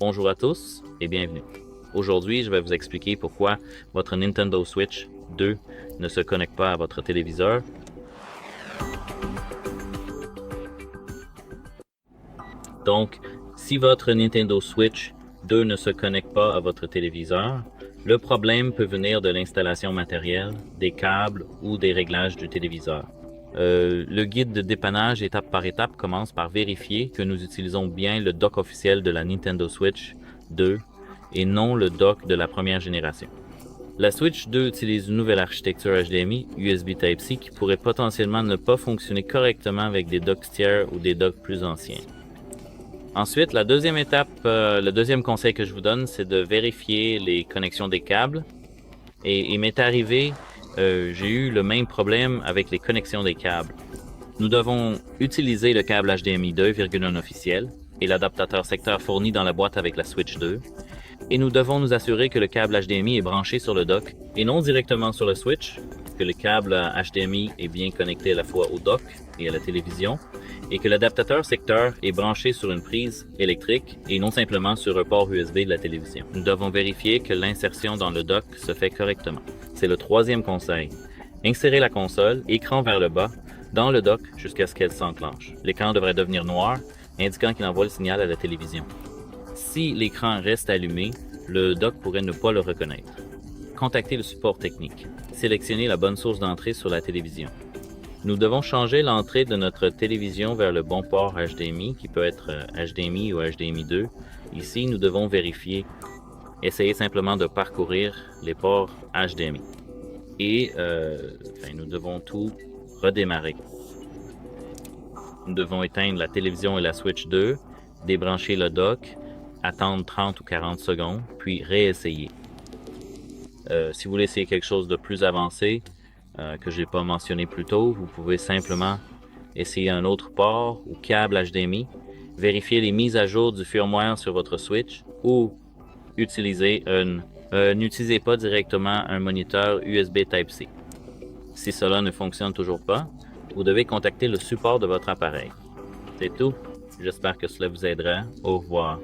Bonjour à tous et bienvenue. Aujourd'hui, je vais vous expliquer pourquoi votre Nintendo Switch 2 ne se connecte pas à votre téléviseur. Donc, si votre Nintendo Switch 2 ne se connecte pas à votre téléviseur, le problème peut venir de l'installation matérielle, des câbles ou des réglages du téléviseur. Le guide de dépannage étape par étape commence par vérifier que nous utilisons bien le dock officiel de la Nintendo Switch 2 et non le dock de la première génération. La Switch 2 utilise une nouvelle architecture HDMI USB Type-C qui pourrait potentiellement ne pas fonctionner correctement avec des docks tiers ou des docks plus anciens. Ensuite, la deuxième étape, le deuxième conseil que je vous donne, c'est de vérifier les connexions des câbles. Et il m'est arrivé, j'ai eu le même problème avec les connexions des câbles. Nous devons utiliser le câble HDMI 2,1 officiel et l'adaptateur secteur fourni dans la boîte avec la Switch 2. Et nous devons nous assurer que le câble HDMI est branché sur le dock et non directement sur le Switch, que le câble HDMI est bien connecté à la fois au dock et à la télévision, et que l'adaptateur secteur est branché sur une prise électrique et non simplement sur un port USB de la télévision. Nous devons vérifier que l'insertion dans le dock se fait correctement. C'est le troisième conseil. Insérez la console, écran vers le bas, dans le dock jusqu'à ce qu'elle s'enclenche. L'écran devrait devenir noir, indiquant qu'il envoie le signal à la télévision. Si l'écran reste allumé, le dock pourrait ne pas le reconnaître. Contactez le support technique. Sélectionnez la bonne source d'entrée sur la télévision. Nous devons changer l'entrée de notre télévision vers le bon port HDMI, qui peut être HDMI ou HDMI 2. Ici, nous devons vérifier. Essayez simplement de parcourir les ports HDMI. Et nous devons tout redémarrer. Nous devons éteindre la télévision et la Switch 2, débrancher le dock, attendre 30 ou 40 secondes, puis réessayer. Si vous voulez essayer quelque chose de plus avancé, que je n'ai pas mentionné plus tôt, vous pouvez simplement essayer un autre port ou câble HDMI, vérifier les mises à jour du firmware sur votre Switch ou n'utilisez pas directement un moniteur USB Type-C. Si cela ne fonctionne toujours pas, vous devez contacter le support de votre appareil. C'est tout. J'espère que cela vous aidera. Au revoir.